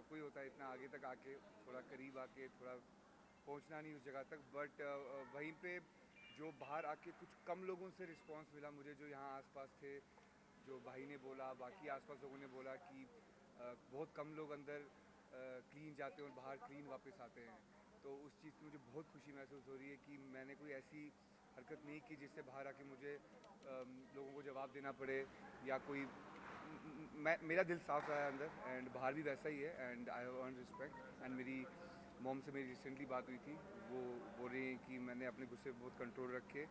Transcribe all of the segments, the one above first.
सबको ही होता है इतना आगे तक आके, थोड़ा करीब आके, थोड़ा पहुंचना नहीं उस जगह तक, बट वहीं पे जो बाहर आके कुछ कम लोगों से रिस्पांस मिला मुझे, जो यहाँ आसपास थे, जो भाई ने बोला, बाकी आसपास लोगों ने बोला कि बहुत कम लोग अंदर क्लीन जाते हैं और बाहर क्लीन वापस आते हैं। तो उस चीज़ की मुझे बहुत खुशी महसूस हो रही है कि मैंने कोई ऐसी हरकत नहीं की जिससे बाहर आके मुझे लोगों को जवाब देना पड़े, या कोई मैं मेरा दिल साफ रहा है अंदर, एंड बाहर भी वैसा ही है, and I have earn respect. And मेरी मॉम से मेरी रिसेंटली बात हुई थी, वो बोल रही हैं कि मैंने अपने गुस्से पे बहुत कंट्रोल रख के,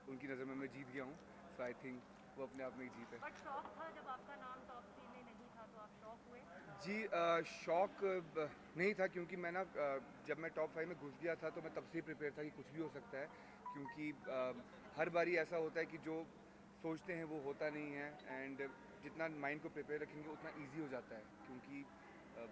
उनकी नज़र में मैं जीत गया हूँ। सो आई थिंक वो अपने आप में एक जीत है। बट शौक था जब आपका नाम टॉप 3 में नहीं था, तो आप शौक हुए? जी, शौक नहीं था, क्योंकि मैं ना जब मैं टॉप 5 में घुस गया था तो मैं तब से ही प्रिपेयर था कि कुछ भी हो सकता है, क्योंकि हर बारी ऐसा होता है कि जो सोचते हैं वो होता नहीं है, एंड जितना माइंड को प्रिपेयर रखेंगे उतना ईजी हो जाता है, क्योंकि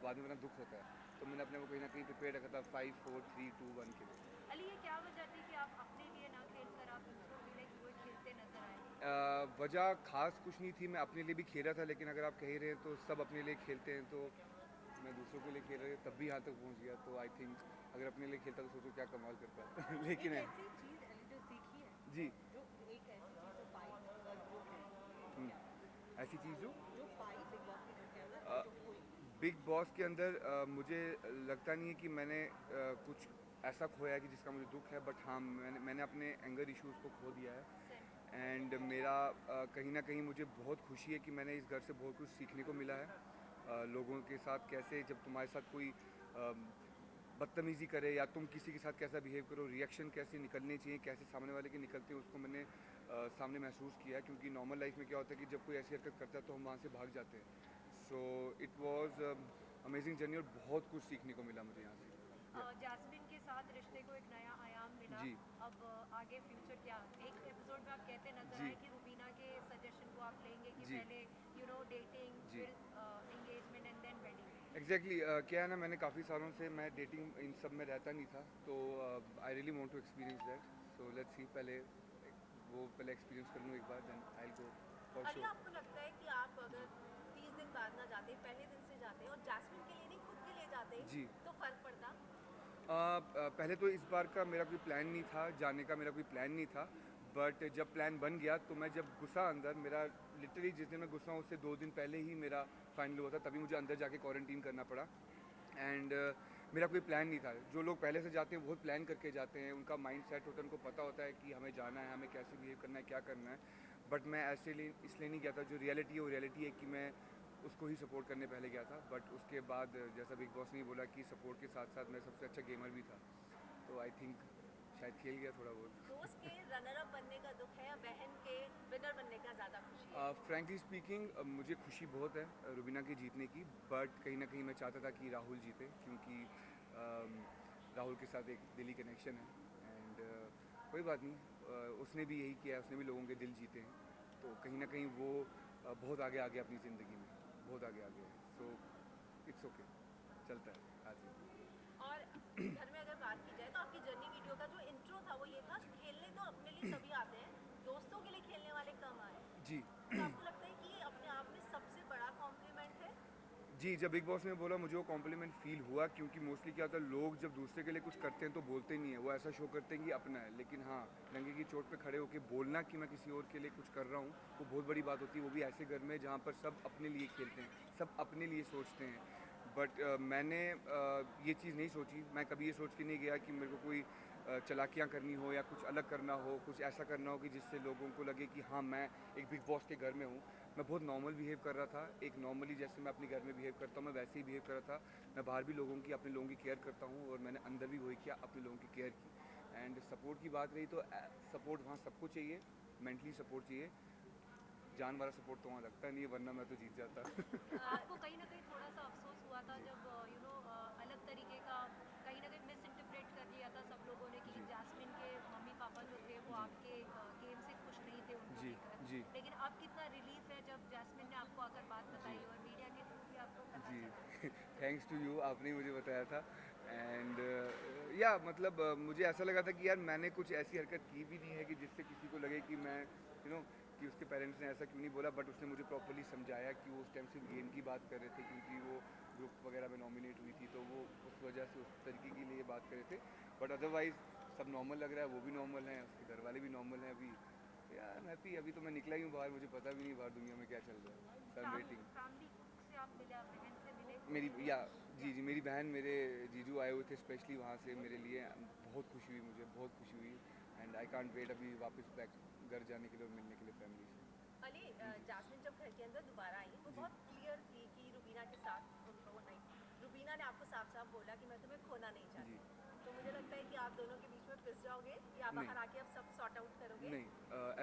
बाद में बड़ा दुख होता है। तो मैंने अपने को कहीं ना कहीं प्रिपेयर रखा था 5 4 3 2 1 के लिए। अली, ये क्या वजह थी कि आप अपने लिए ना खेलकर आप दूसरों के लिए हुए खेलते नजर आए? वजह खास कुछ नहीं थी, मैं अपने लिए भी खेल रहा था, लेकिन अगर आप कह रहे हैं तो सब अपने लिए खेलते हैं, तो मैं दूसरों के लिए खेल रहा था तब भी यहाँ तक पहुँच गया। तो आई थिंक अगर अपने लिए खेलता तो सोचो क्या कमाल करता लेकिन एक है। ऐसी चीज एली जो सीखी है, जी। जो एक ऐसी चीज जो पाई जो है, वो हम्म, क्या है? ऐसी चीज़ जो पाई बिग बॉस के घर के अंदर, जो जो हुई। बिग बॉस के अंदर मुझे लगता नहीं है कि मैंने कुछ ऐसा खोया है कि जिसका मुझे दुख है, बट हाँ मैंने अपने एंगर इश्यूज़ को खो दिया है। सेम। एंड मेरा कहीं ना कहीं मुझे बहुत खुशी है कि मैंने इस घर से बहुत कुछ सीखने को मिला है। लोगों के साथ कैसे, जब तुम्हारे साथ कोई बदतमीज़ी करे या तुम किसी के साथ कैसा बिहेव करो, रिएक्शन कैसे निकलने चाहिए, कैसे सामने वाले के निकलते हैं, उसको मैंने सामने महसूस किया है। क्योंकि नॉर्मल लाइफ में क्या होता है कि जब कोई ऐसी हरकत करता है तो हम वहाँ से भाग जाते हैं। So it was amazing journey, और बहुत कुछ सीखने को मिला मुझे यहाँ से। या जैस्मिन के साथ रिश्ते को एक नया आयाम मिला। जी। अब आगे फ्यूचर क्या? एक एपिसोड में आप कहते नजर जी। आए कि रुबीना के सजेशन को आप लेंगे कि जी। पहले डेटिंग, जी। फिर engagement and then wedding. Exactly क्या है ना, मैंने काफ़ी सालों से मैं डेटिंग इन सब में रहता नहीं था, तो I really want to experience that. So let's see, पहले वो पहले एक्सपीरियंस कर लूँ एक बार, then I go for Ali, sure. आपको लगता है कि आप अगर 30 दिन बाद ना जाते, पहले दिन से जाते और जैस्मिन के लिए नहीं खुद के लिए जाते, जी। तो फर्क पड़ता? पहले तो इस बार का मेरा कोई प्लान नहीं था, जाने का मेरा कोई प्लान नहीं था, बट जब प्लान बन गया तो मैं जब घुसा अंदर, मेरा लिटरली जिस दिन मैं घुसा हूँ उससे 2 दिन पहले ही मेरा फाइनल हुआ था, तभी मुझे अंदर जाके क्वारंटीन करना पड़ा। एंड मेरा कोई प्लान नहीं था। जो लोग पहले से जाते हैं बहुत प्लान करके जाते हैं, उनका माइंड सेट होता है, उनको पता होता है कि हमें जाना है, हमें कैसे बिहेव करना है, क्या करना है। बट मैं ऐसे लिए इसलिए नहीं गया था, जो रियलिटी है वो रियलिटी है कि मैं उसको ही सपोर्ट करने पहले गया था। बट उसके बाद जैसा बिग बॉस ने बोला कि सपोर्ट के साथ साथ मैं सबसे अच्छा गेमर भी था, तो आई थिंक शायद खेल गया थोड़ा दोस्त बहुत। के रनर अप बनने का दुख है या बहन के विनर बनने का ज्यादा खुशी है? फ्रैंकली स्पीकिंग मुझे खुशी बहुत है रुबीना के जीतने की, बट कहीं ना कहीं मैं चाहता था कि राहुल जीते, क्योंकि राहुल के साथ एक दिली कनेक्शन है। एंड कोई बात नहीं, उसने भी यही किया है, उसने भी लोगों के दिल जीते हैं, तो कहीं ना कहीं वो बहुत आगे आ गया अपनी ज़िंदगी में, बहुत आगे आ गया है। सो इट्स ओके, चलता है आज ही। और घर में अगर बात की जाए तो आपकी जर्नी वीडियो का जो इंट्रो था वो ये था, खेलने तो अपने लिए सभी आते हैं, दोस्तों के लिए खेलने वाले कम आए। जी। तो आपको लगता है कि ये अपने आप में सबसे बड़ा कॉम्प्लीमेंट है? जी, जब बिग बॉस ने बोला मुझे वो कॉम्प्लीमेंट फ़ील हुआ, क्योंकि मोस्टली क्या होता है, लोग जब दूसरे के लिए कुछ करते हैं तो बोलते नहीं है, वो ऐसा शो करते हैं कि अपना है। लेकिन हाँ, नंगे की चोट पे खड़े होके बोलना कि मैं किसी और के लिए कुछ कर रहा हूँ, वो बहुत बड़ी बात होती है, वो भी ऐसे घर में जहाँ पर सब अपने लिए खेलते हैं, सब अपने लिए सोचते हैं। बट मैंने ये चीज़ नहीं सोची, मैं कभी ये सोच के नहीं गया कि मेरे को कोई चालाकियाँ करनी हो या कुछ अलग करना हो, कुछ ऐसा करना हो कि जिससे लोगों को लगे कि हाँ, मैं एक बिग बॉस के घर में हूँ। मैं बहुत नॉर्मल बिहेव कर रहा था, एक नॉर्मली जैसे मैं अपने घर में बिहेव करता हूँ मैं वैसे ही बिहेव कर रहा था। मैं बाहर भी लोगों की, अपने लोगों की केयर करता हूँ, और मैंने अंदर भी वही किया, अपने लोगों की केयर की। एंड सपोर्ट की बात रही तो सपोर्ट वहाँ सबको चाहिए, मेंटली सपोर्ट चाहिए, जान वाला सपोर्ट तो वहाँ लगता नहीं है, वरना मैं तो जीत जाता। आपको कहीं ना कहीं थोड़ा सा अफसोस हुआ था जी। जब अलग तरीके का कहीं ना कहीं मिस इंटरप्रेट कर लिया था सब लोगों ने कि जी। जैस्मिन के मम्मी पापा जो थे वो जी। आपके गेम से खुश नहीं थे उनको जी। लेकर। जी। लेकिन अब कितना रिलीफ है जब जैस्मिन ने आपको आकर बात जी। बताई और मीडिया के थ्रू भी आपको पता जी। चला। थैंक्स टू यू, आपने ही मुझे बताया था। एंड या मतलब मुझे ऐसा लगा था कि यार मैंने कुछ ऐसी हरकत की भी नहीं है कि जिससे किसी को लगे कि मैं यू नो कि उसके पेरेंट्स ने ऐसा क्यों नहीं बोला, बट उसने मुझे प्रॉपरली समझाया कि वो उस टाइम सिर्फ गेम की बात कर रहे थे, क्योंकि वो ग्रुप वगैरह में नॉमिनेट हुई थी, तो वो उस वजह से उस तरीके के लिए बात कर रहे थे। बट अदरवाइज़ सब नॉर्मल लग रहा है, वो भी नॉर्मल हैं, उसके घर वाले भी नॉर्मल हैं अभी। यार मैं हैप्पी, अभी तो मैं निकला ही हूँ बाहर, मुझे पता भी नहीं बाहर दुनिया में क्या चल रहा है। सो आई एम वेटिंग। फैमिली से आप मिले, आप बहन से मिले? मेरी या जी जी, मेरी बहन, मेरे जीजू आए हुए थे स्पेशली वहाँ से मेरे लिए। बहुत खुशी हुई, मुझे बहुत खुशी हुई। एंड आई कांट वेट अभी वापस बैक घर जाने के लिए और मिलने के लिए फैमिली से। अली, जास्मिन जब घर के अंदर दोबारा आई वो जी। बहुत क्लियर थी कि रुबीना के साथ वो नहीं, रुबीना ने आपको साफ साफ बोला कि मैं तुम्हें खोना नहीं जी। चाहती। तो मुझे लगता है कि आप दोनों के बीच में पिस जाओगे या नहीं। बाहर आके अब सब सॉर्ट आउट करोगे। नहीं,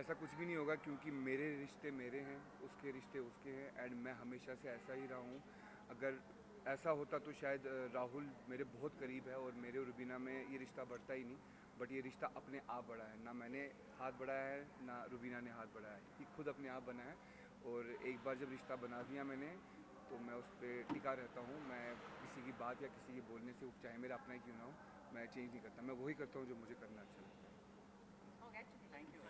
ऐसा कुछ भी नहीं होगा, क्योंकि मेरे रिश्ते मेरे हैं, उसके रिश्ते उसके हैं, एंड मैं हमेशा से ऐसा ही रहा हूँ। अगर ऐसा होता तो शायद राहुल मेरे बहुत करीब है और मेरे और रुबीना में ये रिश्ता बढ़ता ही नहीं, बट ये रिश्ता अपने आप बढ़ा है। ना मैंने हाथ बढ़ाया है, ना रुबीना ने हाथ बढ़ाया है, ये खुद अपने आप बना है। और एक बार जब रिश्ता बना दिया मैंने, तो मैं उस पर टिका रहता हूँ। मैं किसी की बात या किसी के बोलने से, चाहे मेरा अपना ही क्यों ना हो, मैं चेंज नहीं करता। मैं वही करता हूँ जो मुझे करना अच्छा लगता है। Congratulations. Thank you.